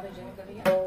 भजन करूया.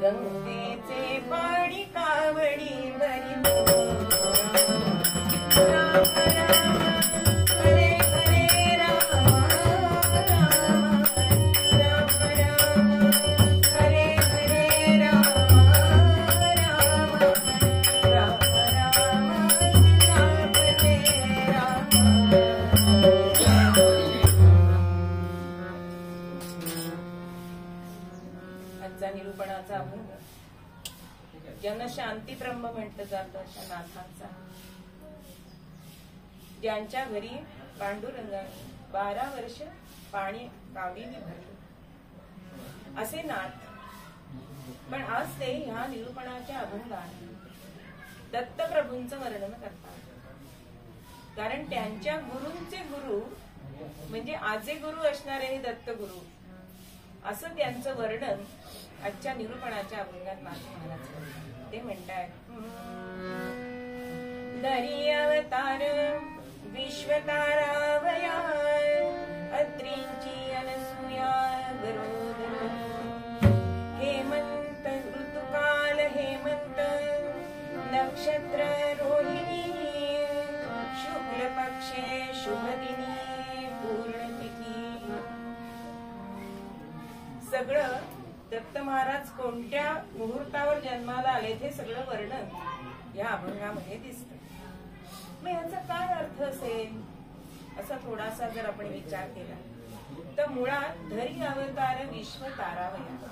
गंगेचे पाणी कावडी भरितो हरे हरे राम राम राम राम हरे हरे राम राम राम राम सीतापते राम। आजचा निरूपणाचा अभंग जनशांती ब्रह्म म्हटलं जातं अशा नाथांचा, ज्यांच्या घरी पांडुरंगाने 12 वर्ष पाणी कावडीने भरले असे नाथ, पण आज ते ह्या निरूपणाच्या अभंगात दत्तप्रभूंचं वर्णन करतात। कारण त्यांच्या गुरूंचे गुरु म्हणजे आजे गुरु असणारे हे दत्तगुरु, असं त्यांचं वर्णन आजच्या निरूपणाच्या अभंगात नाथ महाराज करतात। ते म्हणतात, दरी अवतार विश्वतारावया अत्रींची अनसूया गरोदर, हेमंत ऋतुकाल हेमंत नक्षत्र रोहिणी शुक्ल पक्षे शुभदिनी पूर्णतिथी। सगळं दत्त महाराज कोणत्या मुहूर्तावर जन्माला आले ते सगळं वर्णन या अभंगामध्ये दिसतं। मग याचा काय अर्थ असेल असा थोडासा जर आपण विचार केला तर मुळात धरी अवतार विश्व तारावया।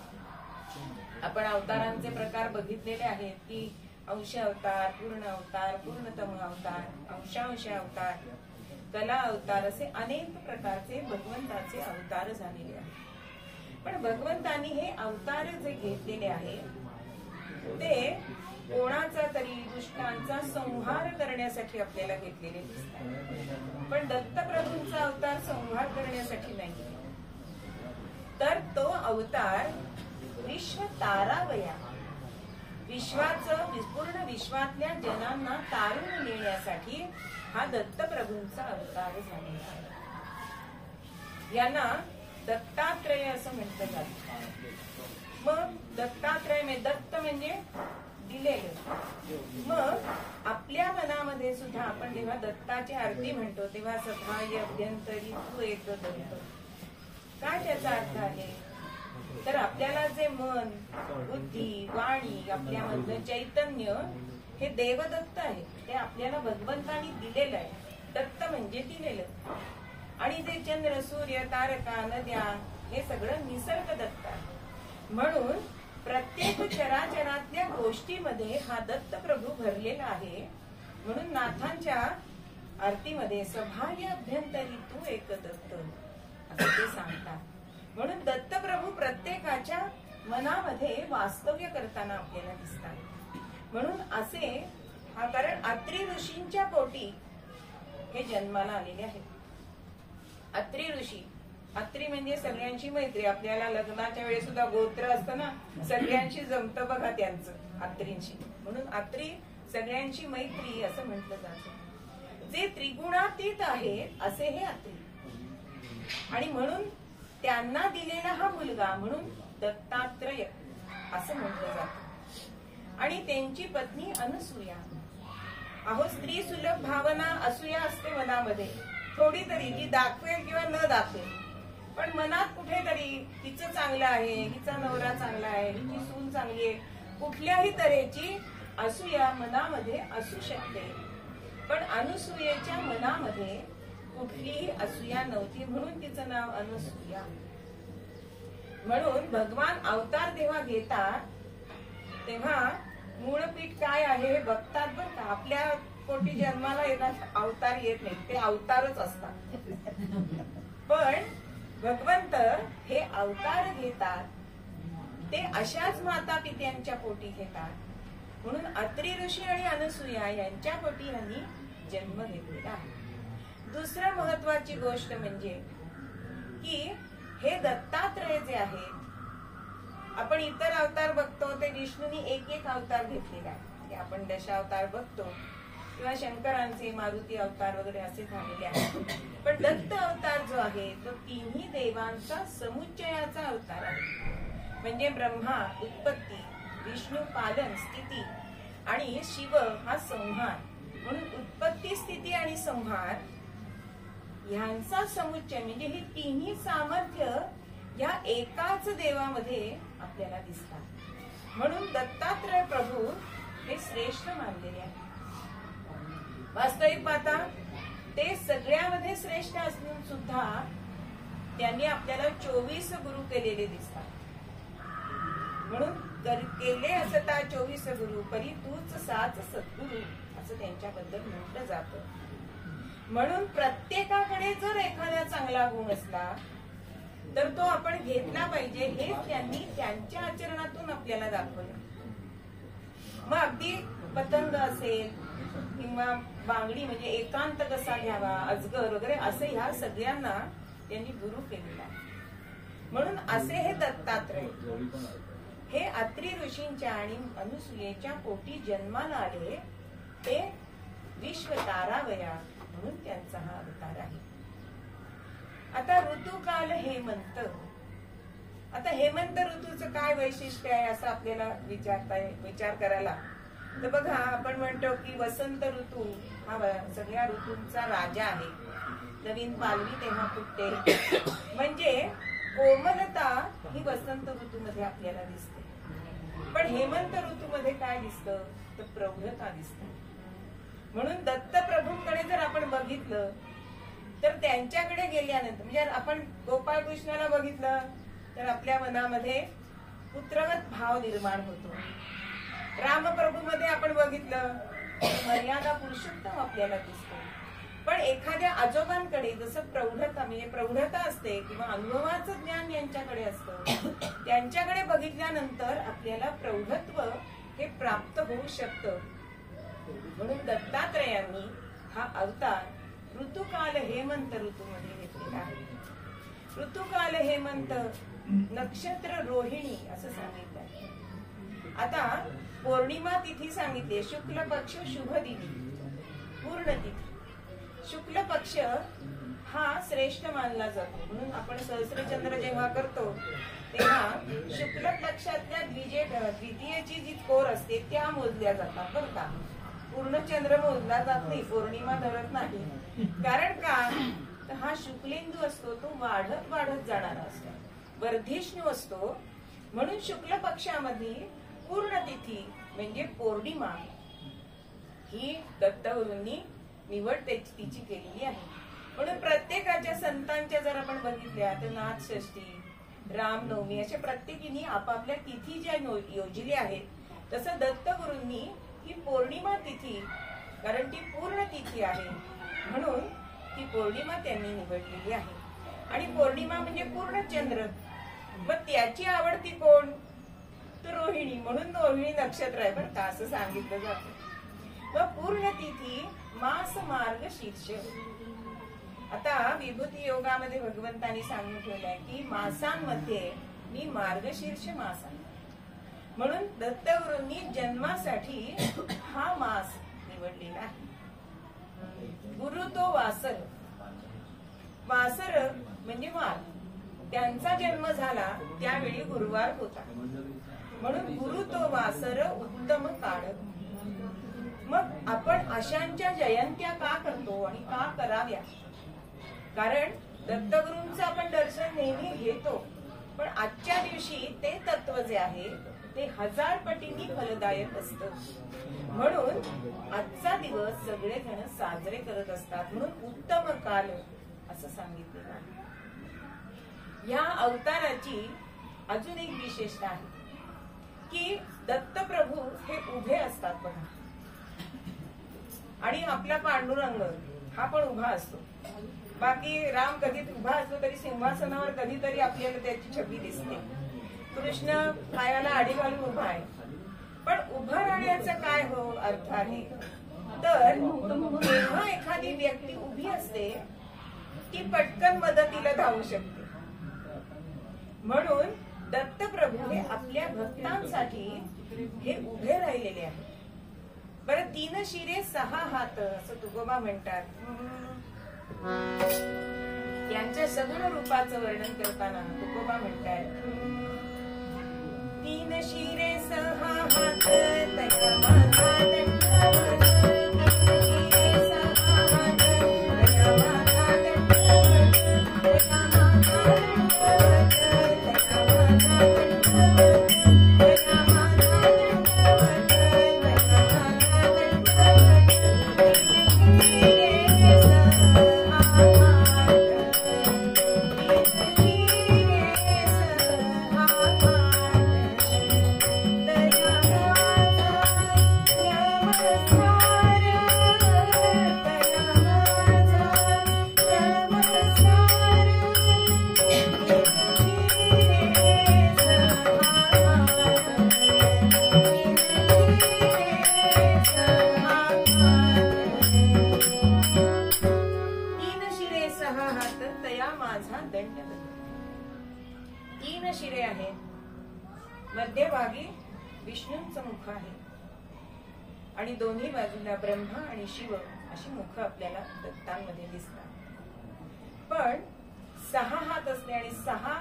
आपण अवतारांचे प्रकार बघितलेले आहेत की अंश अवतार, पूर्ण अवतार, पूर्णतम अवतार, अंशांश अवतार, कला अवतार असे अनेक प्रकारचे भगवंताचे अवतार झालेले आहेत। पण भगवंतांनी हे अवतार जे घेतलेले आहे ते कोणाचा तरी दुष्टांचा संहार करण्यासाठी आपल्याला घेतलेले दिसतात, पण दत्तप्रभूंचा अवतार संहार करण्यासाठी नाही, तर तो अवतार विश्व तारावया, विश्वाचं पूर्ण विश्वातल्या जनांना तारून नेण्यासाठी हा दत्तप्रभूंचा अवतार झालेला आहे। यांना दत्तात्रय असं म्हटलं जातं। मग दत्तात्रय म्हणजे दत्त म्हणजे दिलेलं। मग आपल्या मनामध्ये सुद्धा आपण जेव्हा दत्ताची आरती म्हणतो तेव्हा सहाय्य अभ्यंतरी तू एक दत्त, काय त्याचा अर्थ आहे तर आपल्याला जे मन, बुद्धी, वाणी, आपल्यामधलं चैतन्य हे देवदत्त आहे, ते आपल्याला भगवंतांनी दिलेलं आहे। दत्त म्हणजे दिलेलं, आणि जे चंद्र, सूर्य, तारका, नद्या हे सगळं निसर्ग दत्त आहे। म्हणून प्रत्येक चराचरातल्या गोष्टीमध्ये हा दत्त प्रभू भरलेला आहे। म्हणून नाथांच्या आरतीमध्ये सहाय्य अभ्यंतरी तू एक दत्त असं ते सांगतात। म्हणून दत्तप्रभू प्रत्येकाच्या मनामध्ये वास्तव्य करताना आपल्याला दिसतात। म्हणून असे हा, कारण अत्री ऋषींच्या पोटी हे जन्माला आलेले आहेत। अत्री ऋषी, अत्री म्हणजे सगळ्यांची मैत्री, आपल्याला लग्नाच्या वेळेस सुद्धा गोत्र असतं ना, सगळ्यांशी जमतं बघा त्यांचं अत्रींशी, म्हणून अत्री सगळ्यांची मैत्री असं म्हटलं जातं। जे त्रिगुणातीत आहेत असे हे अत्री, आणि म्हणून त्यांना दिलेला हा मुलगा म्हणून दत्तात्रय असं म्हटलं जातं। आणि त्यांची पत्नी अनसूया, अहो स्त्री सुलभ भावना असूया असते मनामध्ये थोडी तरी, जी दाखवेल किंवा न दाखवेल, पण मनात कुठेतरी तिचं चांगलं आहे, हिचा नवरा चांगला आहे, हिची सून चांगली आहे, कुठल्याही तऱ्हेची असूया मनामध्ये असू शकते। पण अनुसूयेच्या मनामध्ये कुठलीही असूया नव्हती, म्हणून तिचं नाव अनुसूया। म्हणून भगवान अवतार जेव्हा घेतात तेव्हा मूळपीठ काय आहे हे बघतात बरं का। आपल्या पोटी जन्माला येतात अवतार येत नाही, ते अवतारच असतात। भगवंत हे अवतार घेतात ते अशाच माता पित्यांच्या पोटी घेतात. म्हणून अत्री ऋषी आणि अनसुया यांच्या पोटी यांनी जन्म घेतलेला आहे. दुसरं महत्वाची गोष्ट म्हणजे की हे दत्तात्रय जे आहेत, आपण इतर अवतार बघतो ते विष्णूंनी एक एक अवतार घेतलेला आहे. आपण दशावतार बघतो किंवा शंकरांचे मारुती अवतार वगैरे असे झालेले आहेत. पण दत्त अवतार जो आहे तो तिन्ही देवांचा समुच्चयाचा अवतार आहे. म्हणजे ब्रह्मा उत्पत्ती, विष्णू पालन स्थिती आणि शिव हा संहार. म्हणून उत्पत्ती स्थिती आणि संहार ह्यांचा समुच्चय म्हणजे ही तिन्ही सामर्थ्य या एकाच देवामध्ये आपल्याला दिसतात. म्हणून दत्तात्रय प्रभू हे श्रेष्ठ मानलेले आहे. वास्तविक पाहता ते सगळ्यामध्ये श्रेष्ठ असून सुद्धा त्यांनी आपल्याला 24 गुरु केलेले दिसतात. म्हणून केले असता 24 गुरु परी तूच साच सद्गुरु असं त्यांच्याबद्दल म्हटलं जातं. म्हणून प्रत्येकाकडे जर एखादा चांगला गुण असला तर तो आपण घेतला पाहिजे. हे त्यांनी त्यांच्या आचरणातून आपल्याला दाखवलं. मग अगदी पतंग असेल किंवा बांगडी म्हणजे एकांत कसा घ्यावा, अजगर वगैरे असे ह्या सगळ्यांना त्यांनी गुरु केलेला. म्हणून असे हे दत्तात्रय हे अत्री ऋषींच्या आणि अनुसूयेच्या पोटी जन्माला आले. ते विश्व तारावया म्हणून त्यांचा हा अवतार आहे. आता ऋतुकाल हेमंत. आता हेमंत ऋतूचं काय वैशिष्ट्य आहे असं आपल्याला विचार करायला. तर बघा आपण म्हणतो की वसंत ऋतू हा सगळ्या ऋतूंचा राजा आहे. नवीन पालवी तेव्हा फुटते. म्हणजे कोमलता ही वसंत ऋतूमध्ये आपल्याला दिसते. पण हेमंत ऋतूमध्ये काय दिसतं तर प्रौढता दिसते. म्हणून दत्त प्रभूंकडे जर आपण बघितलं तर त्यांच्याकडे गेल्यानंतर म्हणजे आपण गोपाळ कृष्णाला बघितलं तर आपल्या मनामध्ये पुत्रवत भाव निर्माण होतो. रामप्रभू मध्ये आपण बघितलं मर्यादा पुरुषोत्तम आपल्याला दिसतो. पण एखाद्या आजोबांकडे जसं प्रौढता म्हणजे प्रौढता असते किंवा अनुभवाचं ज्ञान यांच्याकडे असतं, त्यांच्याकडे बघितल्यानंतर आपल्याला प्रौढत्व हे प्राप्त होऊ शकतं. म्हणून दत्तात्रयांनी हा अवतार ऋतुकाल हेमंत ऋतूमध्ये घेतलेला आहे. ऋतुकाल हेमंत नक्षत्र रोहिणी असं सांगितलंय. आता पौर्णिमा तिथी सांगितली शुक्ल पक्ष शुभ दिनी पूर्ण तिथी. शुक्ल पक्ष हा श्रेष्ठ मानला जातो. म्हणून आपण सहस्रचंद्र जेव्हा करतो तेव्हा शुक्ल पक्षातल्या द्वितीयची जी कोर असते त्या मोजल्या जातात बरं का. पूर्ण चंद्र मोजला जात नाही, पौर्णिमा धरत नाही. कारण का तर हा शुक्लेंदू असतो तो वाढत वाढत जाणारा असतो, वर्धिष्णू असतो. म्हणून शुक्ल पक्षामध्ये पूर्ण तिथी म्हणजे पौर्णिमा ही दत्तगुरूंनी निवड तिची केलेली आहे. म्हणून प्रत्येकाच्या संतांच्या जर आपण बघितल्या तर नाथ षष्ठी, रामनवमी अशा प्रत्येकीने आपापल्या तिथी ज्या योजल्या आहेत तसं दत्तगुरूंनी ही पौर्णिमा तिथी, कारण ती पूर्ण तिथी आहे म्हणून ती पौर्णिमा त्यांनी निवडलेली आहे. आणि पौर्णिमा म्हणजे पूर्ण चंद्र. मग त्याची आवडती कोण तर रोहिणी. म्हणून रोहिणी नक्षत्र आहे बरं का असं सांगितलं जातं. मग पूर्ण तिथी मास मार्ग शीर्ष. आता विभूती योगामध्ये भगवंतांनी सांगून ठेवलंय की मासांमध्ये मी मार्गशीर्ष मास आहे. म्हणून दत्तगुरूंनी जन्मासाठी हा मास निवडलेला आहे. गुरु तो वासर. वासर म्हणजे वार. त्यांचा जन्म झाला त्यावेळी गुरुवार होता. म्हणून गुरु तो वासर उत्तम काळ. मग आपण अशांच्या जयंत्या का करतो आणि का कराव्या? कारण दत्तगुरूंचं आपण दर्शन नेहमी घेतो, पण आजच्या दिवशी ते तत्व जे आहे ते 1000 पटींनी फलदायक असतं. म्हणून आजचा दिवस सगळेजण साजरे करत असतात. म्हणून उत्तम काल असं सांगितलेलं आहे. या अवताराची अजून एक विशेषता आहे की दत्तप्रभू हे उभे असतात बघा. आणि आपला पांडुरंग हा पण उभा असतो. बाकी राम कधी उभा असलो तरी सिंहासनावर कधीतरी आपल्याला त्याची छबी दिसते. कृष्ण पायाला आडी घालून उभा आहे. पण उभं राहण्याचा काय अर्थ आहे तर जेव्हा एखादी व्यक्ती उभी असते ती पटकन मदतीला धावू शकते. म्हणून दत्तप्रभू हे आपल्या भक्तांसाठी हे उभे राहिलेले आहेत. बरं, 3 शिरे 6 हात असं तुकोबा म्हणतात. यांच्या सगुण रूपाचं वर्णन करताना तुकोबा म्हणतात 3 शिरे 6 हात तया माझा दंडवत. शिरे आहे. मध्यभागी विष्णूंचं मुख आहे आणि दोन्ही बाजूला ब्रह्मा आणि शिव अशी मुख आपल्याला दत्तांमध्ये दिसतात. पण 6 हात असले आणि 6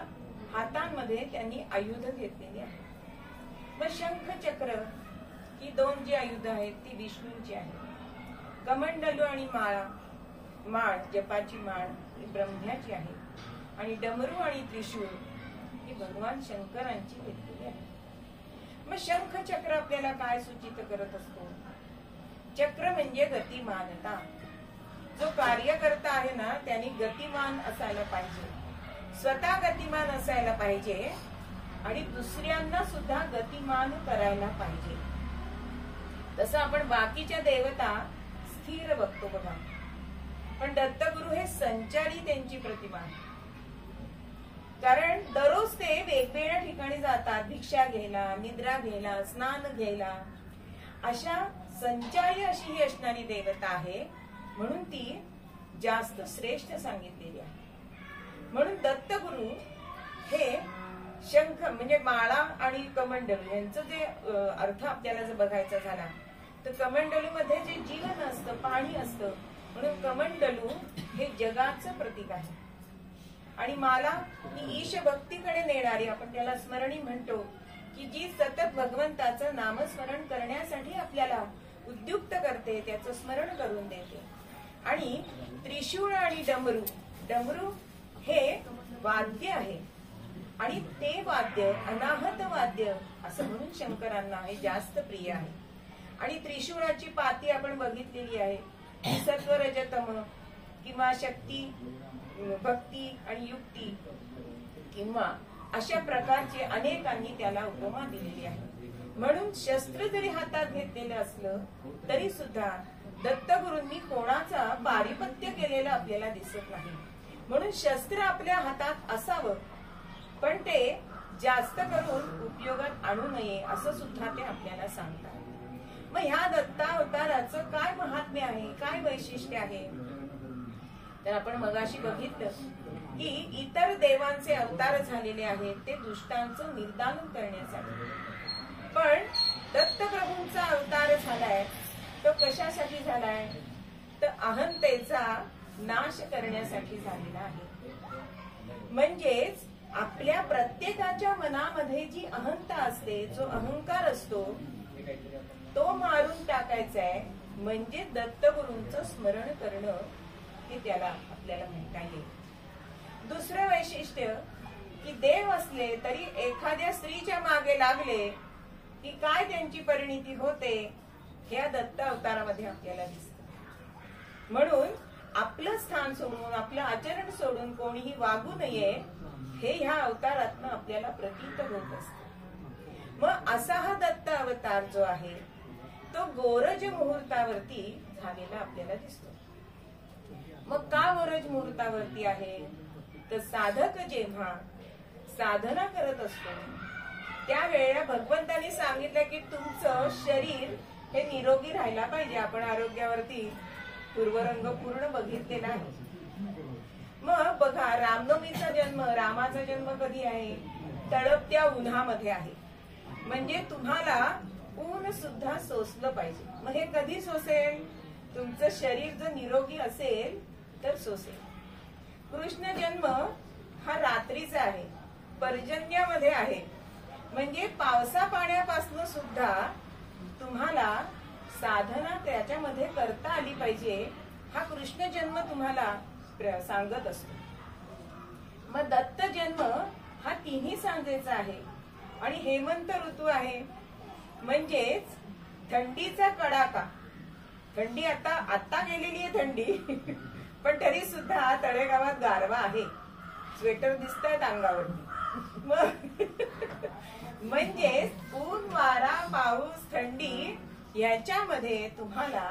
हातांमध्ये त्यांनी आयुध घेतलेली आहेत. मग शंख चक्र ही 2 जी आयुध आहेत ती विष्णूंची आहेत. कमंडलू आणि माळ जपाची माळ ही ब्रह्म्याची आहे आणि डमरू आणि त्रिशूळ ही भगवान शंकरांची घेतलेली आहे. मग शंख चक्र आपल्याला काय सूचित करत असतो? चक्र म्हणजे गतिमानता. जो कार्यकर्ता आहे ना त्यांनी गतिमान असायला पाहिजे, स्वतः गतिमान असायला पाहिजे आणि दुसऱ्यांना सुद्धा गतिमान करायला पाहिजे. तसं आपण बाकीच्या देवता स्थिर बघतो बघा, पण दत्तगुरु हे संचारी त्यांची प्रतिमा आहे. कारण दररोज ते वेगवेगळ्या ठिकाणी जातात, भिक्षा घ्यायला, निद्रा घ्यायला, स्नान घ्यायला. अशा संचारी अशी ही असणारी देवता आहे, म्हणून ती जास्त श्रेष्ठ सांगितलेली आहे. म्हणून दत्तगुरु हे शंख म्हणजे माळा आणि कमंडलू यांचं जे अर्थ आपल्याला जर बघायचा झाला तर कमंडलू मध्ये जे जीवन असतं, पाणी असतं, म्हणून कमंडलू हे जगाचं प्रतीक आहे. आणि माला ही ईश भक्तीकडे नेणारी, आपण त्याला स्मरणी म्हणतो, की जी सतत भगवंताचं नामस्मरण करण्यासाठी आपल्याला उद्युक्त करते, त्याचं स्मरण करून देते. आणि त्रिशूळ आणि डमरू हे वाद्य आहे आणि ते वाद्य अनाहत वाद्य असं म्हणून शंकरांना हे जास्त प्रिय आहे. आणि त्रिशूळाची पाती आपण बघितलेली आहे, सत्वरजतम किंवा शक्ती, भक्ती आणि युक्ती किंवा अशा प्रकारचे अनेकांनी त्याला उपमा दिलेली आहे. म्हणून शस्त्र जरी हातात घेतलेलं असलं तरी सुद्धा दत्तगुरूंनी कोणाचा पारिपत्य केलेलं आपल्याला दिसत नाही. म्हणून शस्त्र आपल्या हातात असावं, पण ते जास्त करून उपयोगात आणू नये असं सुद्धा ते आपल्याला सांगतात. मग ह्या दत्तावताराचं काय महात्म्य आहे, काय वैशिष्ट्य आहे? तर आपण मगाशी बघितलं की इतर देवांचे अवतार झालेले आहेत ते दुष्टांचं निर्दान करण्यासाठी, पण दत्तप्रभूंचा अवतार झालाय तो कशासाठी झालाय? तर अहंतेचा नाश करण्यासाठी झालेला आहे. म्हणजेच आपल्या प्रत्येकाच्या मनामध्ये जी अहंता असते, जो अहंकार असतो, तो मारून टाकायचा आहे. म्हणजे दत्तगुरूंचं स्मरण करणं हे त्याला आपल्याला म्हणता येईल. दुसरं वैशिष्ट्य की देव असले तरी एखाद्या स्त्रीच्या मागे लागले की काय त्यांची परिणिती होते ह्या दत्त अवतारामध्ये आपल्याला दिसतं. म्हणून आपलं स्थान सोडून, आपलं आचरण सोडून कोणीही वागू नये हे ह्या अवतारातनं आपल्याला प्रतीत होत असतं. मग असा हा दत्त अवतार जो आहे तो गोरज मुहूर्तावरती झालेला आपल्याला दिसतो. मग का वरज मुहूर्तावरती आहे? तर साधक जेव्हा साधना करत असतो त्यावेळेला भगवंतांनी सांगितलं की तुमचं शरीर हे निरोगी राहायला पाहिजे. आपण आरोग्यावरती पूर्वरंग पूर्ण बघितलेला आहे. मग बघा, रामनवमीचा जन्म, रामाचा जन्म कधी आहे? तळपत्या उन्हामध्ये आहे. म्हणजे तुम्हाला ऊन सुद्धा सोसलं पाहिजे. मग हे कधी सोसेल? तुमचं शरीर जर निरोगी असेल तर सोसेल. कृष्ण जन्म हा रात्रीचा आहे, पर्जन्यामध्ये आहे. म्हणजे पावसा पाण्यापासून सुद्धा तुम्हाला साधना त्याच्यामध्ये करता आली पाहिजे. हा कृष्ण जन्म तुम्हाला सांगत असतो. मग दत्त जन्म हा तिन्ही सांजेचा आहे आणि हेमंत ऋतू आहे. म्हणजेच थंडीचा कडाका. थंडी आता गेलेली आहे थंडी, पण तरी सुद्धा तळेगावात गारवा आहे. स्वेटर दिसतायत अंगावरती. म्हणजेच ऊन, वारा, पाऊस, थंडी याच्यामध्ये तुम्हाला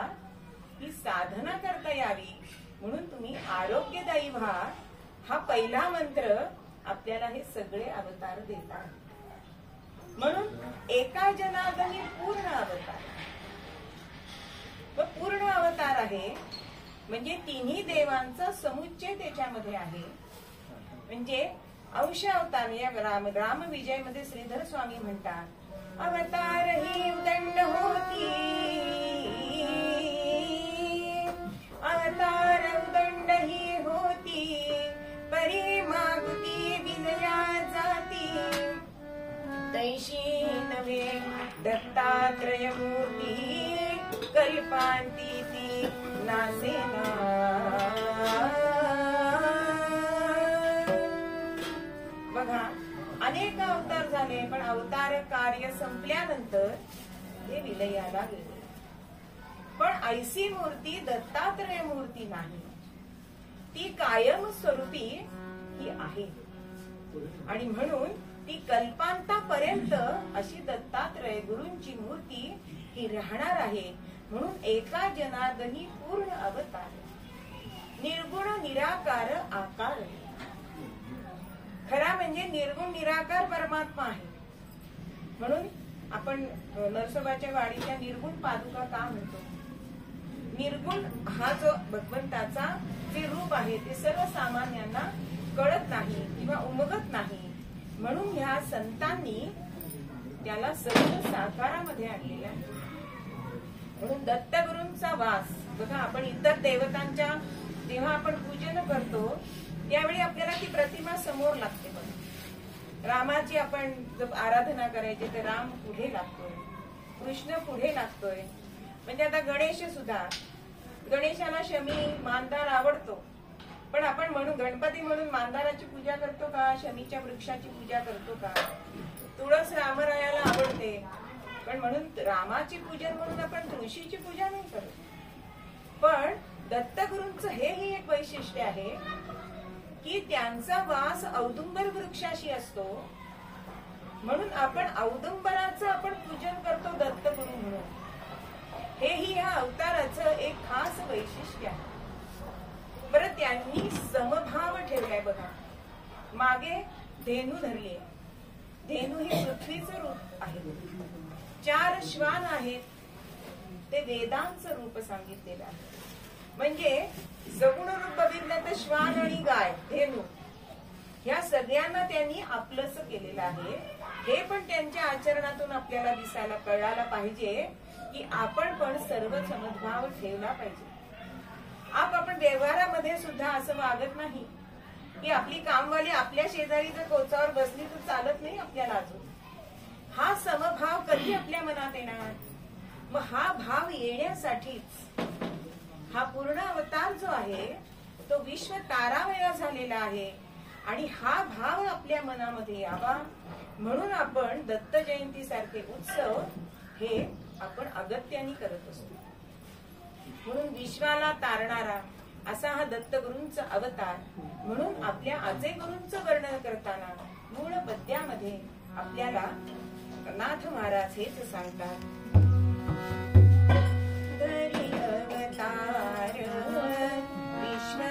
ही साधना करता यावी म्हणून तुम्ही आरोग्यदायी व्हा. हा पहिला मंत्र आपल्याला हे सगळे अवतार देतात. म्हणून एका जनार्दनी पूर्ण अवतार. व पूर्ण अवतार आहे म्हणजे तिन्ही देवांचा समुच्चय त्याच्यामध्ये आहे. म्हणजे अंश अवतार. या राम विजय मध्ये श्रीधर स्वामी म्हणतात, अवतार ही उदंड होती, अवतार उदंड ही होती, परी मागुती विजया जाती, तैशी नवे दत्तात्रय मूर्ती, कल्पांती ती नासेना. बघा, अनेक अवतार झाले पण अवतार कार्य संपल्यानंतर ते विलयाला गेले. पण ऐसी मूर्ती दत्तात्रय मूर्ती नाही, ती कायम स्वरूपी ही आहे. आणि म्हणून ती कल्पांतापर्यंत अशी दत्तात्रय गुरूंची मूर्ती ही राहणार आहे. म्हणून एका जनार्दनी पूर्ण अवतार, निर्गुण निराकार आकार. खरा म्हणजे निर्गुण निराकार परमात्मा आहे. म्हणून आपण नरसोबाच्या वाडीच्या निर्गुण पादुका का म्हणतो? निर्गुण हा जो भगवंताचा जे रूप आहे ते सर्वसामान्यांना कळत नाही किंवा उमगत नाही. म्हणून ह्या संतांनी त्याला सर्व साकारामध्ये आणलेला आहे. म्हणून दत्तगुरूंचा वास. बघा, आपण इतर देवतांच्या जेव्हा आपण पूजन करतो त्यावेळी आपल्याला ती प्रतिमा समोर लागते. बघा, रामाची आपण जर आराधना करायची तर राम पुढे लागतोय, कृष्ण पुढे लागतोय. म्हणजे आता गणेश सुद्धा, गणेशाला शमी मांदार आवडतो, पण आपण म्हणून गणपती म्हणून मांदाराची पूजा करतो का? शमीच्या वृक्षाची पूजा करतो का? तुळस रामरायाला आवडते, पण म्हणून रामाची पूजन म्हणून आपण तुळशीची पूजा नाही करत. पण दत्तगुरूंचं हेही एक वैशिष्ट्य आहे की त्यांचा वास औदुंबर वृक्षाशी असतो. म्हणून आपण औदुंबराचं आपण पूजन करतो दत्तगुरू म्हणून. हेही या अवताराचं एक खास वैशिष्ट्य आहे. बरं, त्यांनी समभाव ठेवलाय. बघा, मागे धेनू धरली. धेनू हे पृथ्वीचं रूप आहे. 4 श्वान आहेत, ते वेदांचं रूप सांगितलेलं आहे. म्हणजे सगुण रूप बघितलं तर श्वान आणि गाय, धेनू ह्या सगळ्यांना त्यांनी आपलंस केलेलं आहे. हे पण त्यांच्या आचरणातून आपल्याला दिसायला कळायला पाहिजे की आपण पण सर्व समभाव ठेवला पाहिजे. आपण व्यवहारामध्ये सुद्धा असं वागत नाही की आपली कामवाली आपल्या शेजारी जर कोचावर बसली तर चालत नाही आपल्याला. अजून हा समभाव कधी आपल्या मनात येणार? मग हा भाव येण्यासाठीच हा पूर्ण अवतार जो आहे तो विश्व तारामय झालेला आहे. आणि हा भाव आपल्या मनामध्ये यावा म्हणून आपण दत्त जयंती सारखे उत्सव हे आपण अगत्याने करत असतो. म्हणून विश्वाला तारणारा असा हा दत्तगुरूंचा अवतार. म्हणून आपल्या आजे गुरूंचं वर्णन करताना मूळ पद्यामध्ये आपल्याला नाथ महाराज हेच सांगतात, धरी अवतार विश्व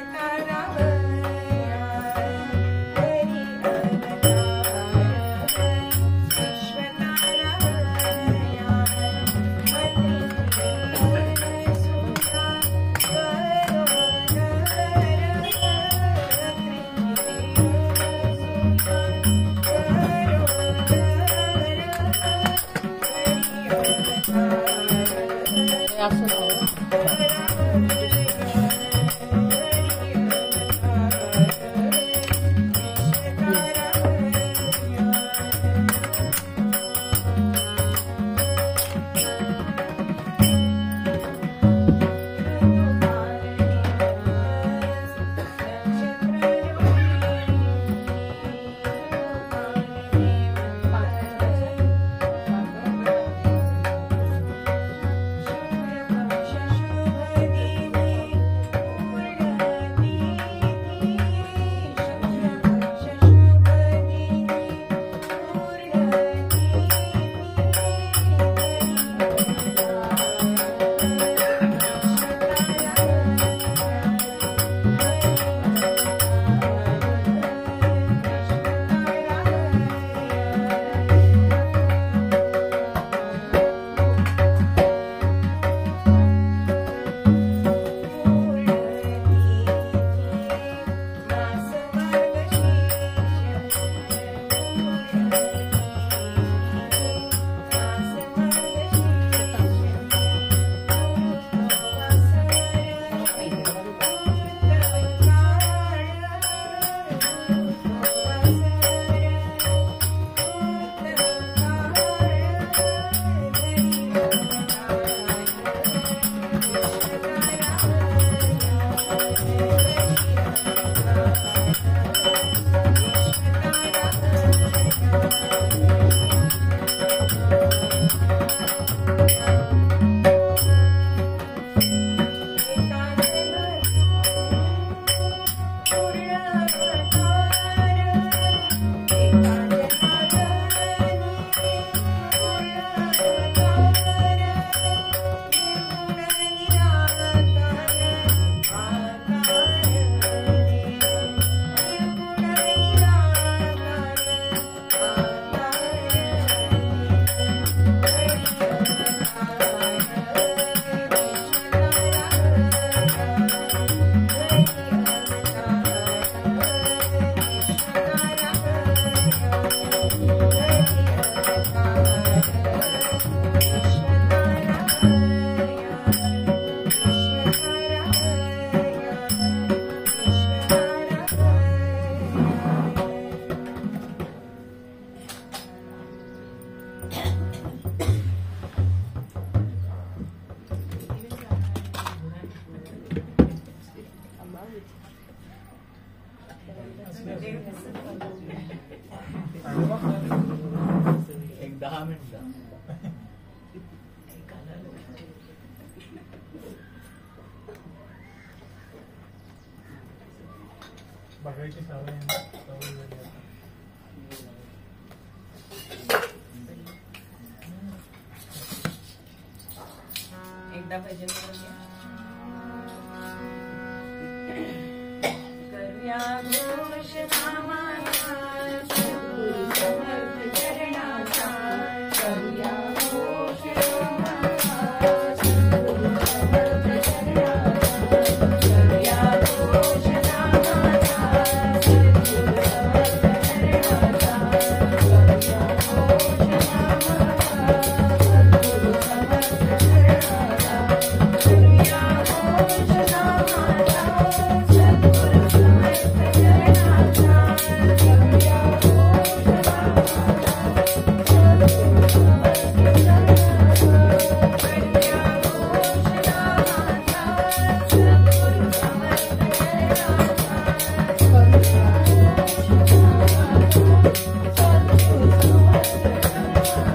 वेळ दिसत एक 10 मिनिटं बघायची सवय एकदा भजन करूया घोष नामाचा सद्गुरु समर्थ चरणाचा करूया घोष नामाचा सद्गुरु समर्थ चरणाचा करूया घोष नामाचा सद्गुरु समर्थ चरणाचा करूया घोष नामाचा सद्गुरु समर्थ चरणाचा करूया घोष नामाचा सद्गुरु समर्थ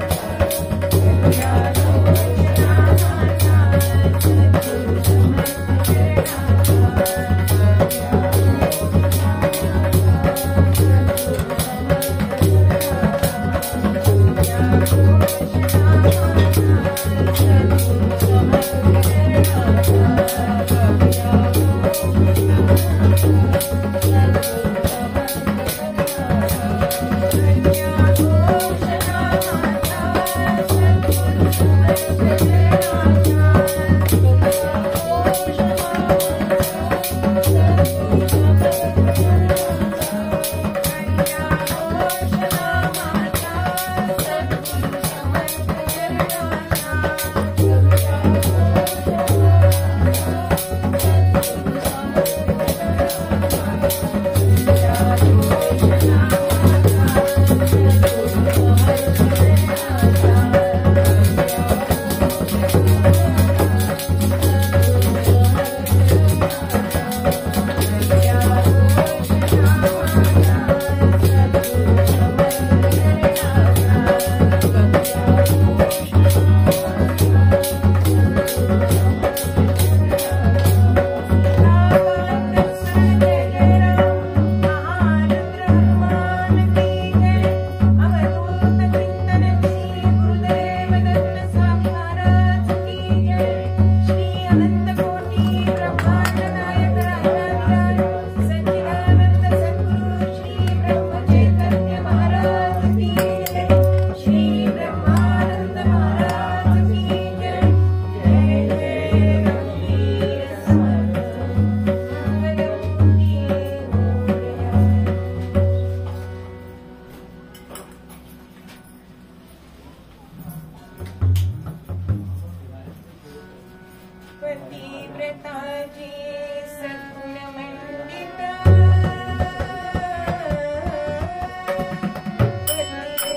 चरणाचा करूया घोष पतिव्रताजी सद्गुणमंडिता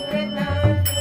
पतिव्रताजी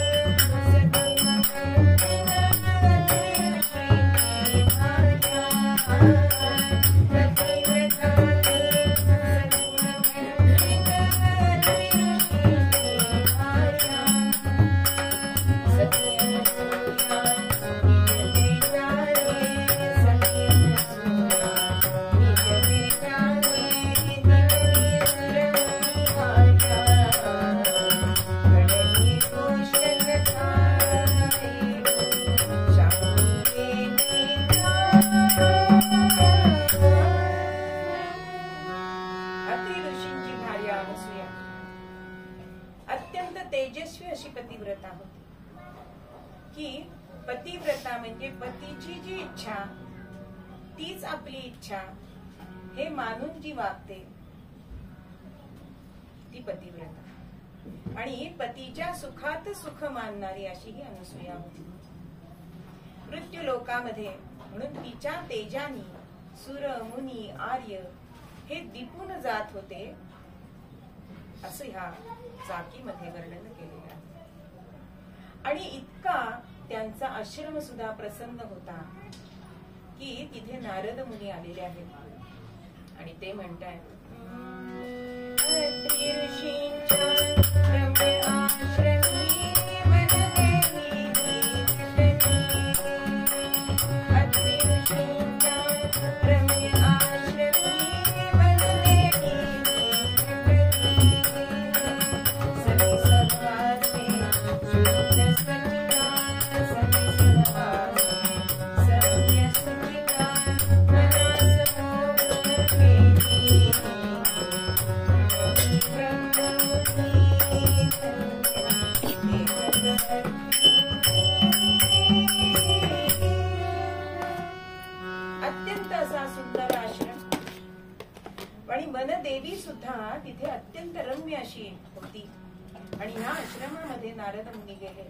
अत्यंत तेजस्वी अशी पतिव्रता होती की पतिव्रता म्हणजे पतीची जी इच्छा तीच आपली इच्छा हे मानून जी वागते ती पतिव्रता आणि पतीच्या सुखात सुख मानणारी अशी ही अनसूया होती. मृत्यू लोकामध्ये म्हणून तिच्या तेजानी सुर मुनी आर्य हे दिपून जात होते असं ह्या चाकीमध्ये वर्णन केलेलं आहे. आणि इतका त्यांचा आश्रम सुद्धा प्रसन्न होता की तिथे नारद मुनी आलेले आहेत आणि ते म्हणतायत अशी होती. आणि ह्या आश्रमामध्ये नारद मुनी गेले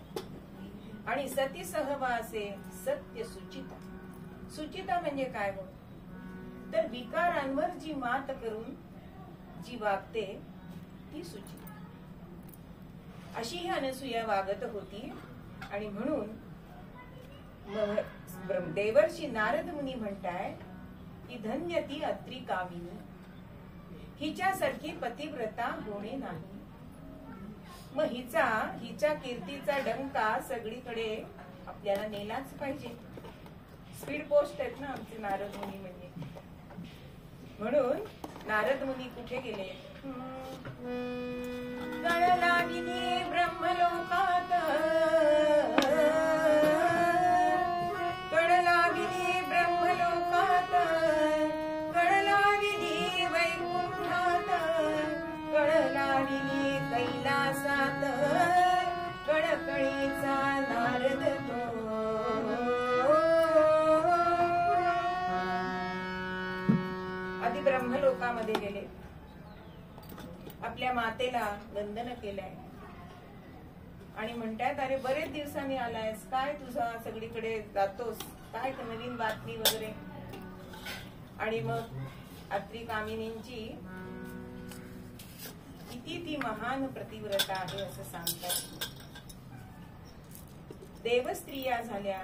आणि सती सहवासे सत्य सुचिता. सुचिता म्हणजे काय हो, तर विकारांवर जी मात करून जी वागते ती सुचिता. अशी ही अनसूया वागत होती. आणि म्हणून देवर्षी नारद मुनी म्हणताय की धन्य ती अत्री कामिनी, हिच्यासारखी पतिव्रता होणे नाही. मग हिच्या कीर्तीचा डंका सगळीकडे आपल्याला नेलाच पाहिजे. स्पीड पोस्ट आहेत ना आमचे नारद मुनी म्हणजे. म्हणून नारद मुनी कुठे गेले, गळलागिनी ब्रह्मलोकात, गळलागिनी ब्रह्मलोकात, गळलागिनी वैकुंठात, गळलागिनी कैलासात, कळकळीचा नारद तो. आधी ब्रह्मलोकामध्ये गेले, आपल्या मातेला वंदन केलंय आणि म्हणतायत अरे बरेच दिवसांनी आलायस, काय तुझा सगळीकडे जातोस, काय नवीन बातमी वगैरे. आणि मग अत्री कामिनींची किती ती महान प्रतिव्रता आहे असं सांगतात. देवस्त्रिया झाल्या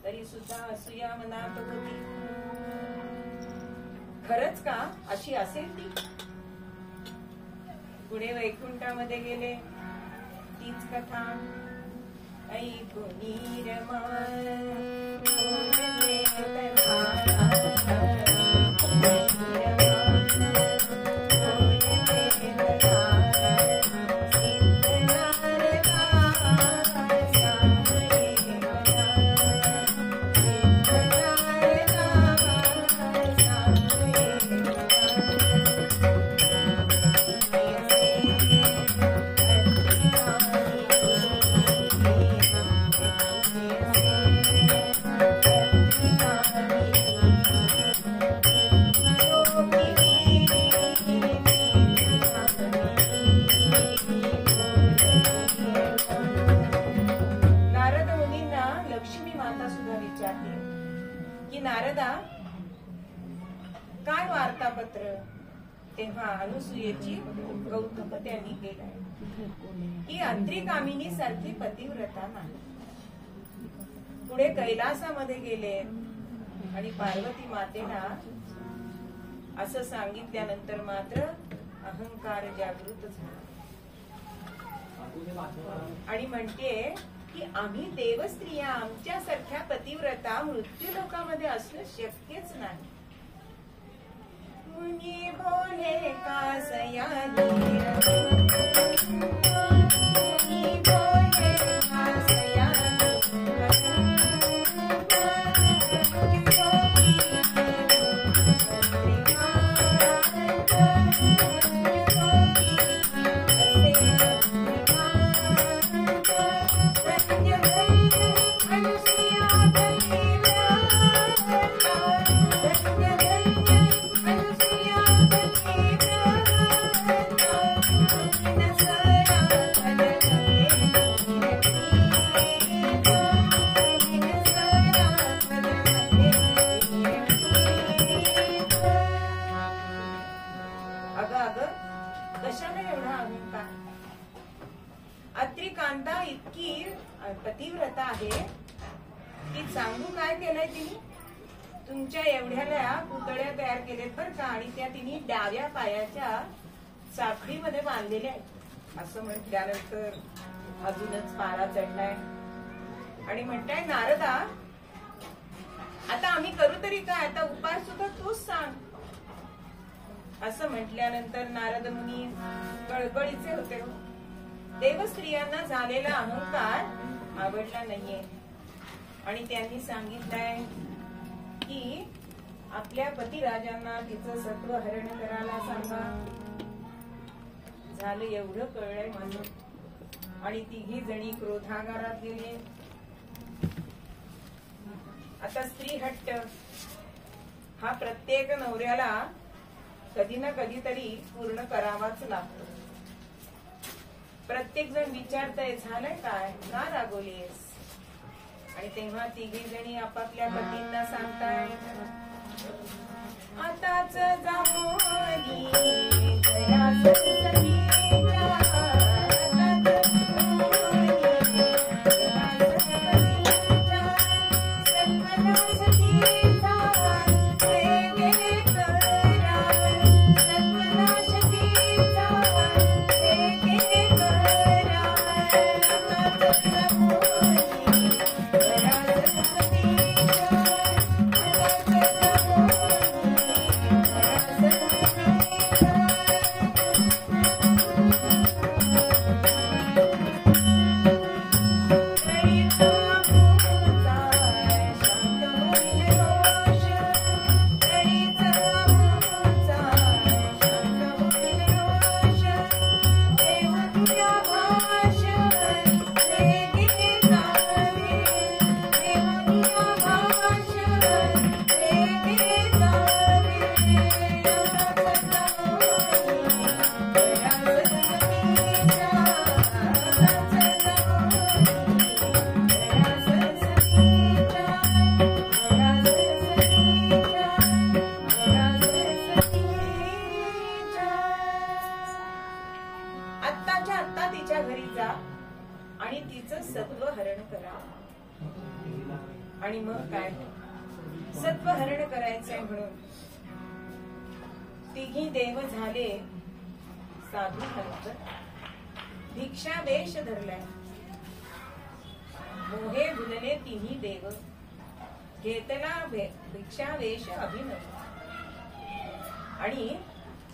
तरी सुद्धा असूया मनात होती. खरंच का अशी असेल ती? पुढे वैकुंठामध्ये गेले, तीच कथा. ऐकुनी रमा काय वार्तापत्र. तेव्हा अनुसूयेची कौतुक त्यांनी केलंय की अत्री कामिनी सारखी पतिव्रता नाही. पुढे कैलासामध्ये गेले आणि पार्वती मातेला असं सांगितल्यानंतर मात्र अहंकार जागृत झाला आणि म्हणते की आम्ही देवस्त्रिया आमच्यासारख्या पतिव्रता मृत्यू लोकामध्ये असणं शक्यच नाही. मुनी बोले कासयानी, मुनी बोले कासयानी, अत्रिकांता इतकी पतिव्रता आहे की सांगू काय केलंय तिने. तुमच्या एवढ्याला पुतळ्या तयार केलेत बर का, आणि त्या तिने डाव्या पायाच्या साखळीमध्ये बांधलेल्या आहेत असं म्हटल्यानंतर अजूनच पारा चढलाय आणि म्हणताय नारदा आता आम्ही करू तरी काय, आता उपाय सुद्धा तूच सांग. असं म्हटल्यानंतर नारद मुनी कळकळीचे होते. देवस्त्रियांना झालेला अहंकार आवडला नाहीये आणि त्यांनी सांगितलंय की आपल्या पतिराजांना तिचं सत्व हरण करायला सांगा. झालं एवढं कळलंय म्हणून आणि तिघी जणी क्रोधागारात गेले. आता स्त्री हट्ट हा प्रत्येक नवऱ्याला कधी ना कधीतरी पूर्ण करावाच लागतो. प्रत्येक जण विचारतय झालंय काय, का रागवलीस? आणि तेव्हा तिघी जणी आपापल्या पतींना सांगताय, आताच जामोनी दया सरस्वतीच्या, आताच जामोनी दया सरस्वतीच्या, सत्वनाशतीचा वेगे करा, सत्वनाशतीचा वेगे करा, आताच जामोनी दया सरस्वतीच्या, आताच आत्ताच्या आत्ता तिच्या घरी जा आणि तिचं सत्व हरण करा. आणि मग काय, सत्व हरण करायचंय म्हणून तिघी देव झाले साधू संत, भिक्षा वेश धरलाय. मोहे भुलले तिन्ही देव, घेतला भिक्षा वेश अभिनव. आणि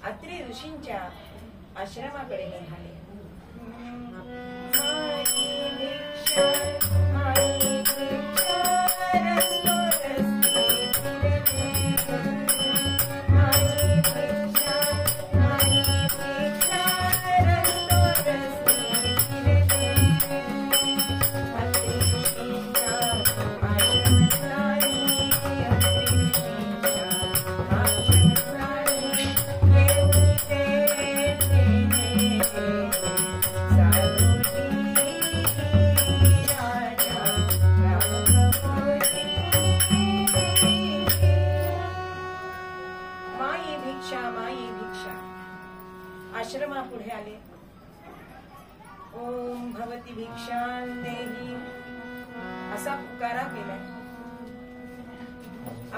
अत्रि ऋषींच्या आश्रमाकडे निघाले. माई भिक्षा, माई भिक्षा, रस्तो रस्ते फिरते. माई भिक्षा, माई भिक्षा, रस्तो रस्ते फिरते. अत्रि ऋषींच्या आश्रमस्थानी, अत्रि ऋषींच्या आश्रमस्थानी येऊन आश्रमा पुढे आले. ओम भवती भिक्षां देही असा पुकारा केलाय.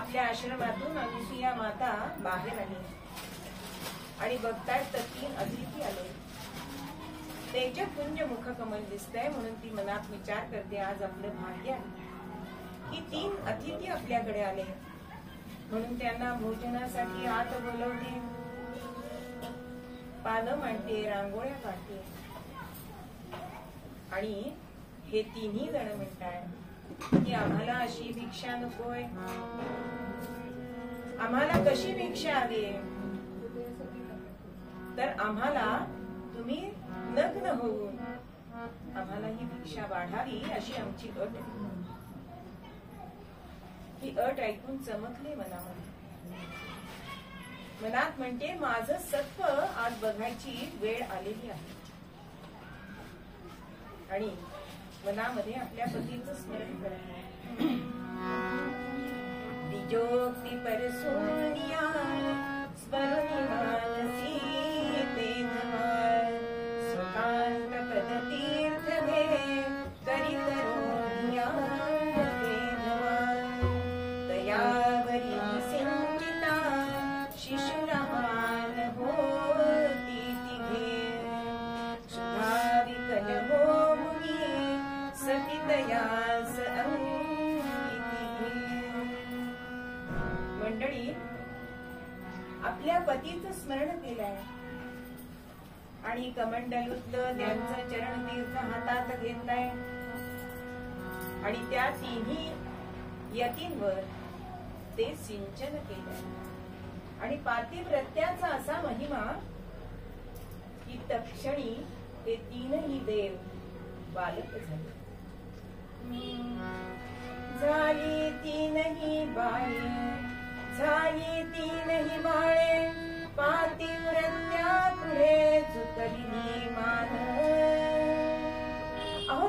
आपल्या आश्रमातून अनुसुया माता बाहेर आली आणि बघतायत तर 3 अतिथी आले. तेजपुंज मुखकमल दिसतंय म्हणून ती मनात विचार करते, आज आपलं भाग्य आहे की 3 अतिथी आपल्याकडे आले. म्हणून त्यांना भोजनासाठी आत बोलवते, पानं मांडते, रांगोळ्या काढते. आणि हे तिन्ही जण म्हणतात की आम्हाला अशी भिक्षा नकोय, आम्हाला कशी भिक्षा हवी, तर आम्हाला तुम्ही नग्न होऊन आम्हाला ही भिक्षा वाढावी अशी आमची अट आहे. ही अट ऐकून चमकले मनामध्ये. मनात म्हणते माझं सत्व आज बघायची वेळ आलेली आहे. आणि मनामध्ये आपल्या पतीचं स्मरण करत दिजोक्ती परसोनिया स्मरुनी मानसी तेजवार सुकांत पद तीर्थ भे करीत रोहिया तेजवार दयावरी सिंचिता शिशुरहान होती तिघे सुधा विकल हो मुनी सतीतयास मंडळी आपल्या पतीचं स्मरण केलंय आणि कमंडलूतलं त्यांचं चरण तीर्थ हातात घेतलाय आणि त्या तिन्ही यतींवर ते सिंचन केलंय. आणि पातिव्रत्याचा असा महिमा की तक्षणी ते 3ही देव बालक झाले. झाली 3ही बाळे, झाली 3ही बाळे, पातिव्रत्या पुढे चुकली मान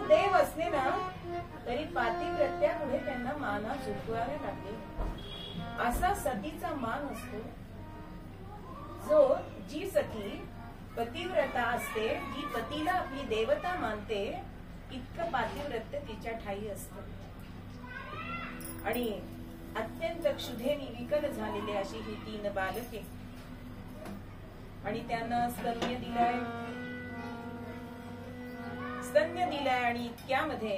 देव असले ना तरी पातिव्रत्यामुळे त्यांना माना झुकवावे लागले. असा सतीचा मान असतो. जी सती पतिव्रता असते, जी पतीला आपली देवता मानते, इतकं पातिव्रत्य तिच्या ठाई असतं. आणि अत्यंत क्षुधेने विकल झालेली अशी ही 3 बालके, आणि त्यांना स्तन्य दिलाय आणि इतक्यामध्ये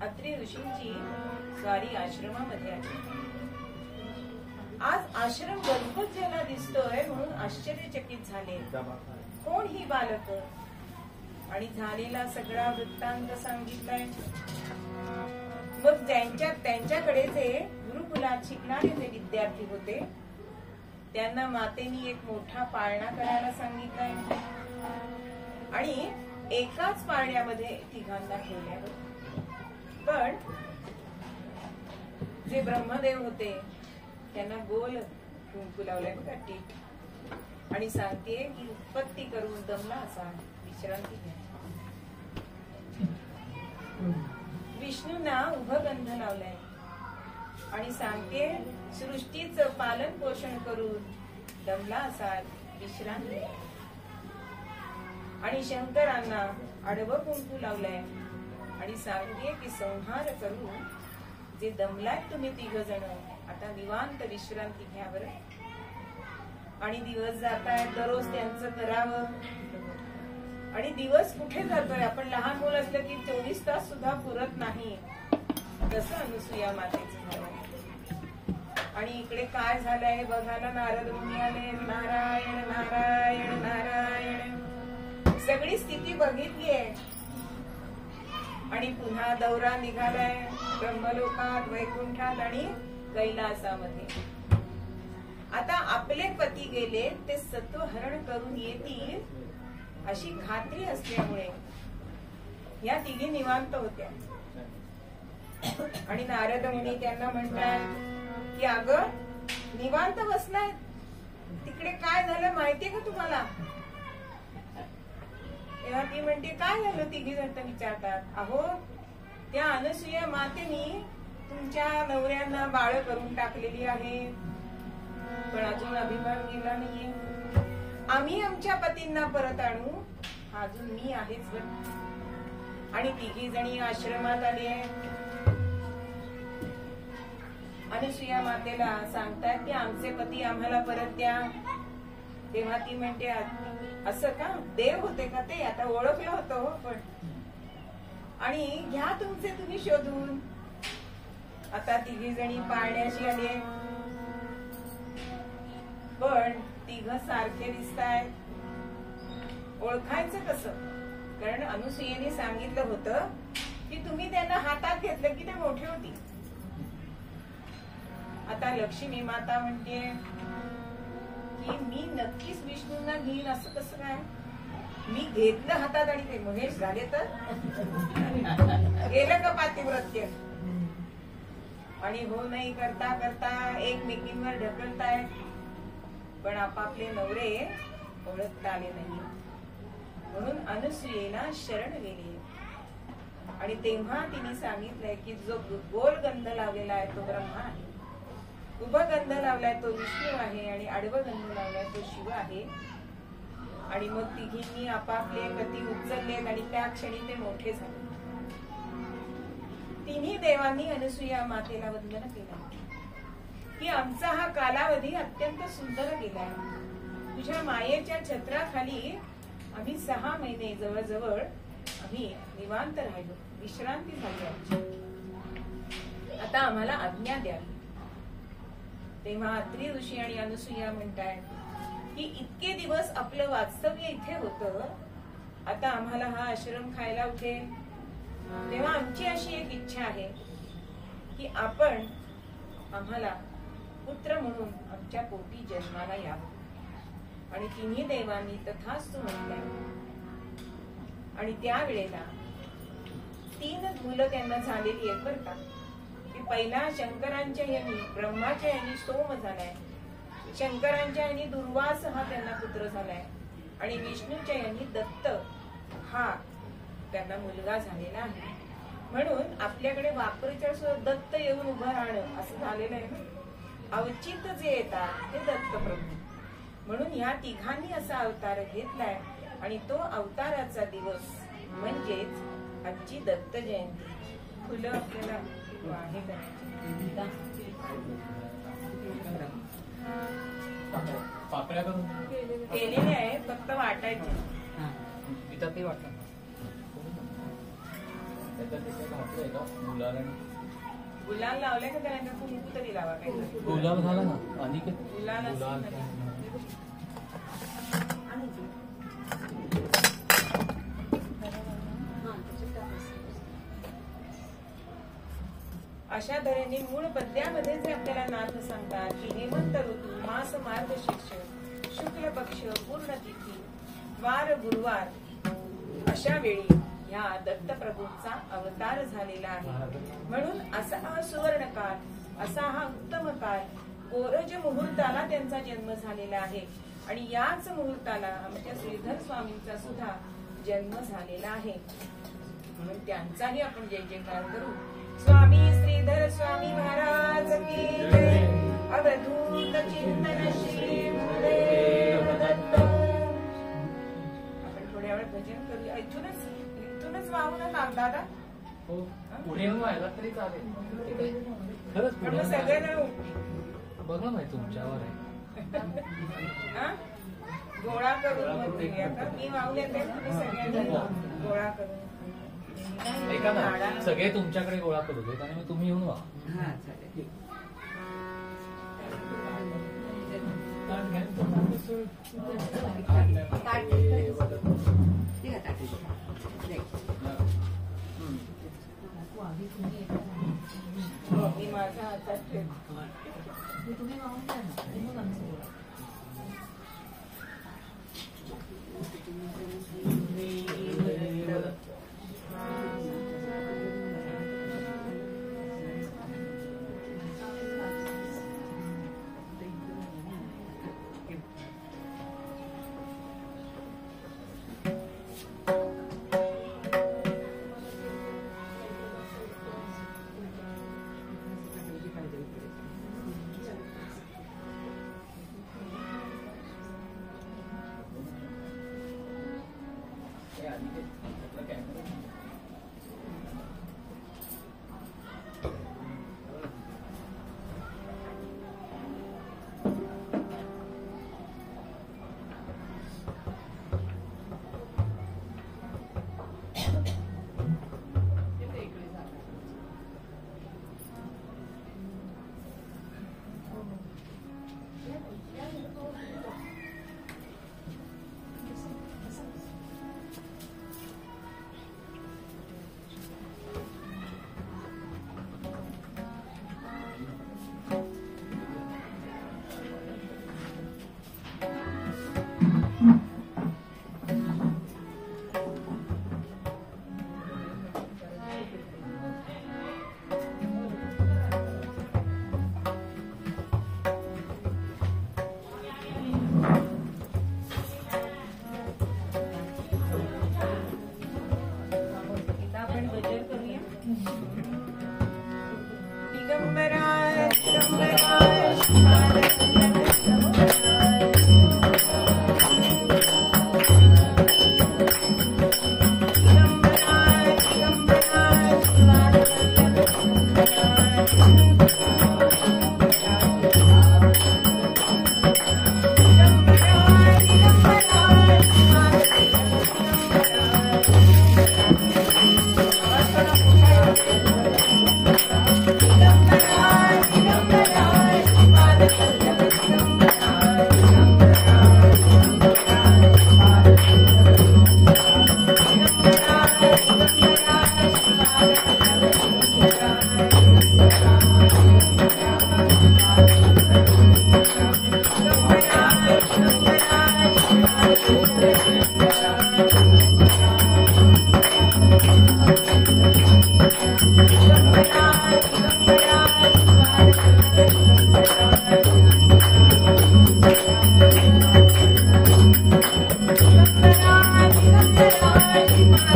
अत्रि ऋषींची स्वारी आश्रमामध्ये आली. आज आश्रम गजबज ज्याला दिसतोय म्हणून आश्चर्यचकित झाले. कोण ही बालक? आणि झालेला सगळा वृत्तांत सांगितलाय. मग त्यांच्याकडे जे गुरुकुलात शिकणारे जे विद्यार्थी होते त्यांना मातेनी एक मोठा पाळणा करायला सांगितलाय आणि एकाच पाळण्यामध्ये तिघांना ठेवल्यावर. पण जे ब्रह्मदेव होते त्यांना गोल कुंकू लावलाय बघा टीप, आणि सांगते की उत्पत्ती करून दमला असा विश्रांती घ्या. विष्णूंना उभं गंध लावलाय आणि सांगते सृष्टीचं पालन पोषण करून दमला असा विश्रांती घ्या. आणि शंकरांना आडवं कुंकू लावलंय आणि सांगते की संहार करून जे दमलाय तुम्ही 3 जण, आता निवांत विश्रांती घ्या बरं. आणि दिवस जाताय, दररोज त्यांचं करावं. आणि दिवस कुठे जातोय? आपण लहान मुल असलं की 24 तास सुद्धा पुरत नाही, तसं अनुसूया मातेचं झालं. आणि इकडे काय झालंय बघायला नारद मुनी आले. नारायण नारायण नारायण. सगळी स्थिती बघितलीये आणि पुन्हा दौरा निघालाय ब्रह्मलोकात, वैकुंठात आणि कैलासामध्ये. आता आपले पती गेले ते सत्वहरण करून येतील अशी खात्री असल्यामुळे या 3 निवांत होत्या. आणि नारद मुनी त्यांना म्हणतात की अगं निवांत बसलाय, तिकडे काय झालं माहितीये का तुम्हाला? तेव्हा ती म्हणते काय झालं? 3 जण विचारतात. अहो त्या अनसूया मातेनी तुमच्या नवऱ्यांना बाळ करून टाकलेली आहे, पण अजून अभिमान गेला नाहीये. आम्ही आमच्या पतींना परत आणू, अजून मी आहेच. आणि 3 जणी आश्रमात आली आहे. अनसूया मातेला सांगतात की आमचे पती आम्हाला परत द्या. तेव्हा ती म्हणते असं का? देव होते का ते? आता ओळखलं होतं हो पण. आणि घ्या तुमचे तुम्ही शोधून. आता 3 जणी पाळण्याशी आले, पण 3 सारखे दिसतायत. ओळखायचं कसं? कारण अनुसूयेने सांगितलं होतं की तुम्ही त्यांना हातात घेतलं की ते मोठे होतील. आता लक्ष्मी माता म्हणते की मी नक्कीच विष्णूंना घेईन, असं कसं काय? मी घेतलं हातात आणि ते महेश झाले तर गेलं का पातिव्रत्य? आणि हो नाही करता करता एकमेकींवर ढकलताय, पण आपापले नवरे ओळखता आले नाही. म्हणून अनुसूयेला शरण गेली आणि तेव्हा तिने सांगितलंय की जो गोल गंध लावलेला आहे तो ब्रह्मा आहे, उभं गंध लावलाय तो विष्णू आहे आणि आडवं गंध लावलाय तो शिव आहे. आणि मग 3घींनी आपापले पती उचललेत आणि त्या क्षणी ते मोठे झाले. 3 देवांनी अनुसूया मातेला वंदन केलं की आमचा हा कालावधी अत्यंत सुंदर गेलाय. तुझ्या मायेच्या छत्राखाली आम्ही 6 महिने जवळजवळ आम्ही निवांत राहिलो, विश्रांती झाली आमची. आता आम्हाला आज्ञा द्यावी. तेव्हा अत्रि ऋषी आणि अनुसूया म्हणतायत की इतके दिवस आपलं वास्तव्य इथे होतं, आता आम्हाला हा आश्रम खायला उठेल. तेव्हा आमची अशी एक इच्छा आहे की आपण आम्हाला पुत्र म्हणून आमच्या पोटी जन्माला यावं. आणि 3 देवांनी तथास्तु म्हटलंय. आणि त्यावेळेला 3 मुलं त्यांना झालेली आहेत बरं का. की पहिला शंकरांच्या यांनी, ब्रह्माच्या यांनी सोम झालाय, शंकरांच्या यांनी दुर्वास हा त्यांना पुत्र झालाय, आणि विष्णूच्या यांनी दत्त हा त्यांना मुलगा झालेला आहे. म्हणून आपल्याकडे वापरीच्या सुद्धा दत्त येऊन उभं राहणं असं झालेलं आहे ना. अवचित जे येतात ते दत्तप्रभू. म्हणून ह्या तिघांनी असा अवतार घेतलाय आणि तो अवताराचा दिवस म्हणजेच आजची दत्त जयंती. फुलं आपल्याला आहे पाकळ्या करून केलेले आहे, फक्त वाटायचे. इथं ते वाटतं घातलंय का गुलाल? गुलाल लावलाय का त्याला कुंकू तरी लावा काही. गुलाल झाला ना अनिकेत. गुलाल गुलाल अशा तऱ्हेने मूळ पद्यामध्ये जे आपल्याला नाथ सांगतात की हेमंत ऋतू मास मार्गशीर्ष शुक्ल पक्ष पूर्ण तिथी वार गुरुवार अशा वेळी ह्या दत्तप्रभूंचा अवतार झालेला आहे. म्हणून असा हा सुवर्ण काळ, असा हा उत्तम काळ, गोरज मुहूर्ताला त्यांचा जन्म झालेला आहे. आणि याच मुहूर्ताला आमच्या श्रीधर स्वामींचा सुद्धा जन्म झालेला आहे. म्हणून त्यांचाही आपण जय जयकार करू. स्वामी श्रीधर स्वामी महाराज की जय. अवधूत चिंतन श्री गुरुदेव दत्त. आपण थोड्या वेळ भजन करूया. इथूनच वाहून दादा पुढे व्हायला तरी चालेल. खरंच पुढे सगळेजण बघा माहिती तुमच्यावर आहे. गोळा करून मी वाहून येते, तुम्ही सगळ्यांनी गोळा करून ऐका ना, सगळे तुमच्याकडे गोळा करू देत आणि मग तुम्ही येऊन वा. मी माझ्या हातात तुम्ही वाहून द्या ना.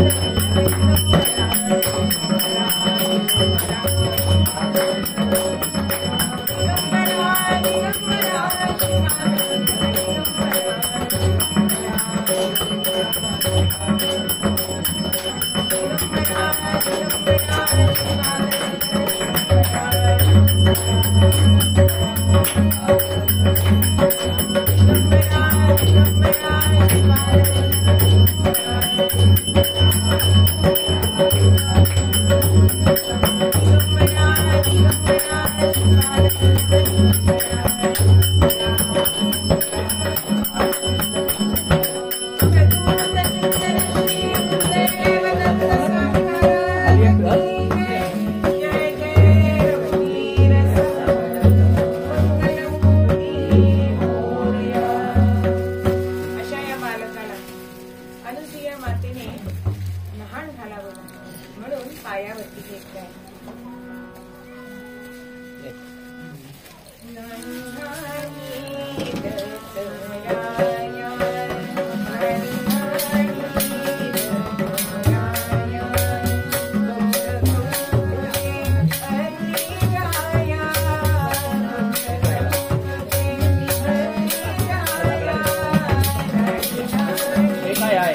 Thank you. अनुसूया मातेने लहान घालावं म्हणून पायावरती घेतलाय. हे काय आहे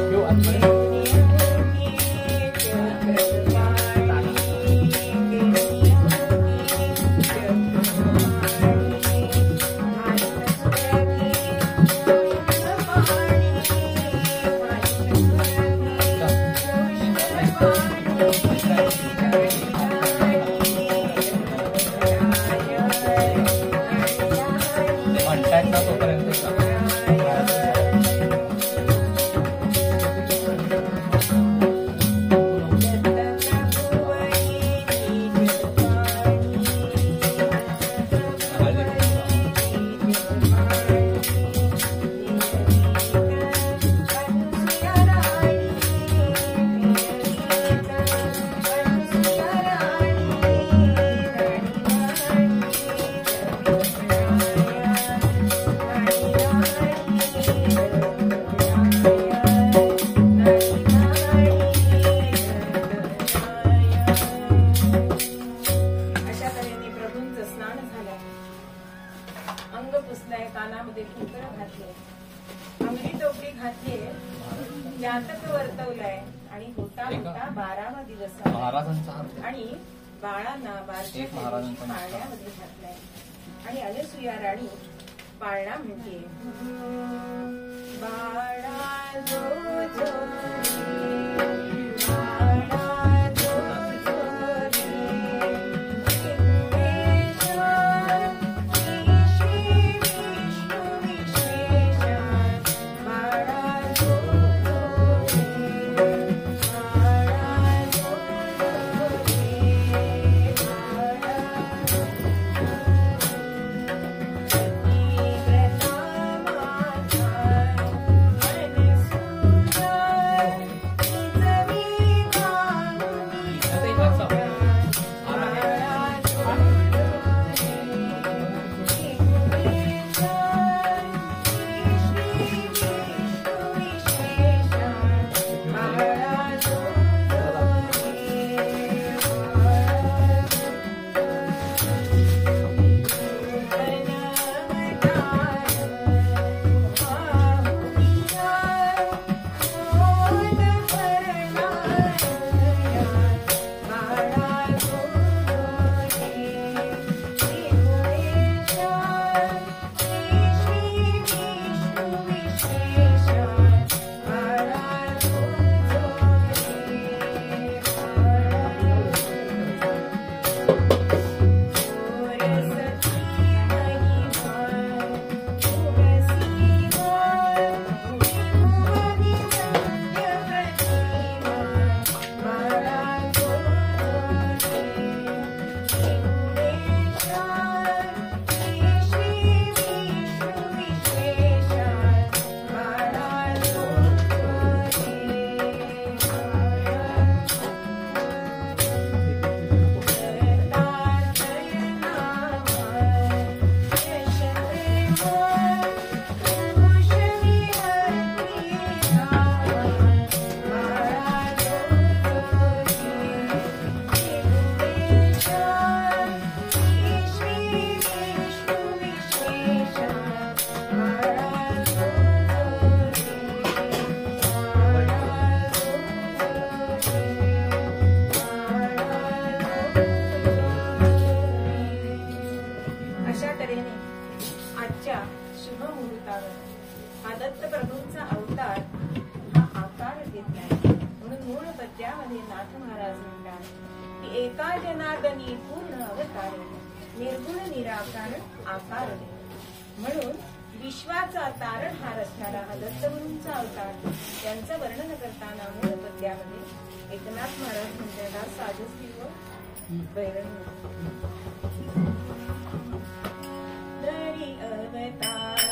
घेऊ आतमध्ये. म्हणतायत ना तोपर्यंत अशा तऱ्हेने प्रभूंचं स्नान झालंय, अंग पुसलंय, कानामध्ये कुंकण घातलंय, अंगडी टोपी घातलीये, जातक वर्तवलंय आणि होता होता 12वा दिवस आला. महाराजांचा अर्थ आणि बाळांना बारच्या एक महाराजांचा मुलगा. पाळण्यामध्ये घातलाय आणि अनुसूया राणी पाळणा म्हणते. बाळा जो जो रे, बाळा जो जो रे, विश्वेश, ईशी विष्णू विश्वेश, बाळा जो जो रे, बाळा जो जो रे, बाळा दत्तप्रभूंचा अवतार हा आकार घेतलाय. म्हणून मूळ पद्यामध्ये नाथ महाराज म्हणतात की एका जनार्दनी पूर्ण अवतार निर्गुण निराकार आकार. म्हणून विश्वाचा तारणहार असणारा हा दत्तगुरूंचा अवतार त्यांचं वर्णन करताना मूळ पद्यामध्ये एकनाथ महाराज म्हणतात साजसी व बैरण दरी अवतार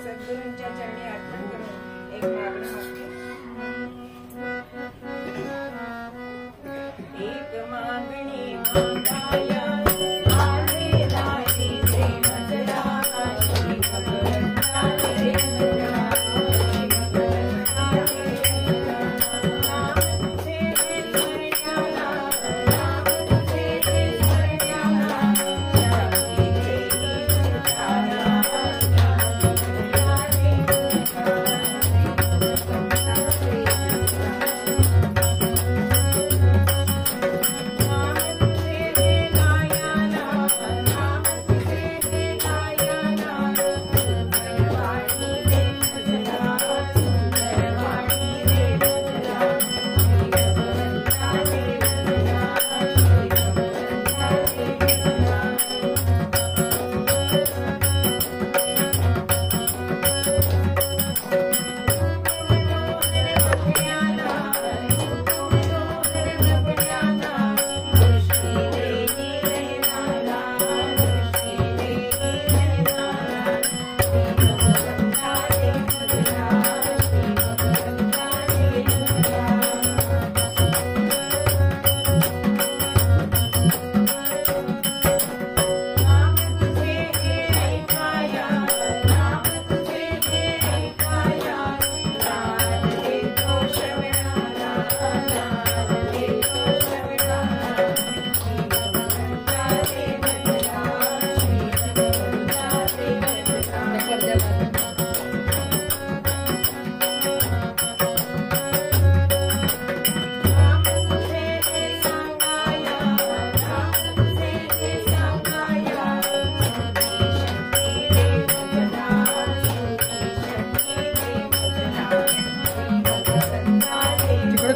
सद्गुरूंच्या चरणी अर्पण करून एक मागणी मागते. एक मागणी मागाया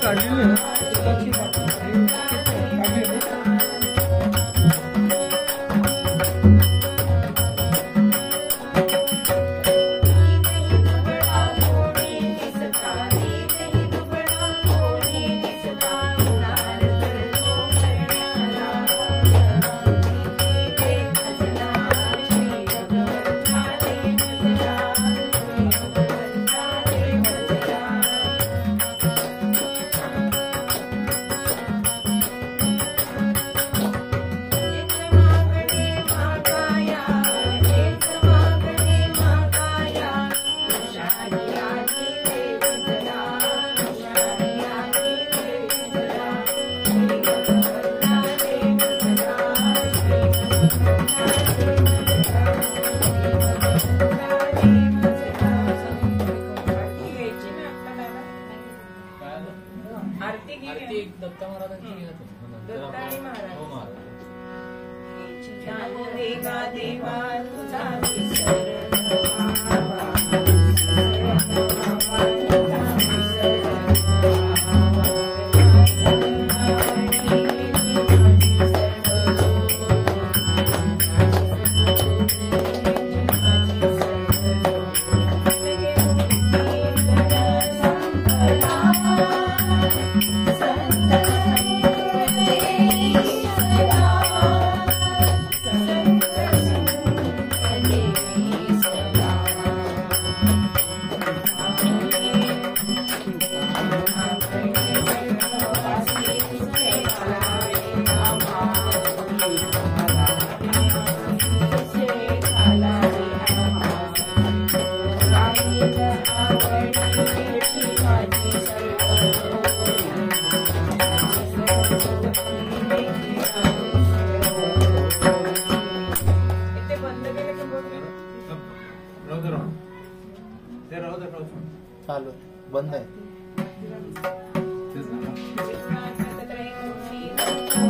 काढलेली आहे ना तिकडची काढली आहे ना. आरती आरती गेली दत्ता महाराजांची घ्या तुम्ही. नंतर दत्त आणि महाराज. हो महाराज. देवा देवा तुझा विसर चालू बंद आहे. कृष्णाचं त्रयमूर्ती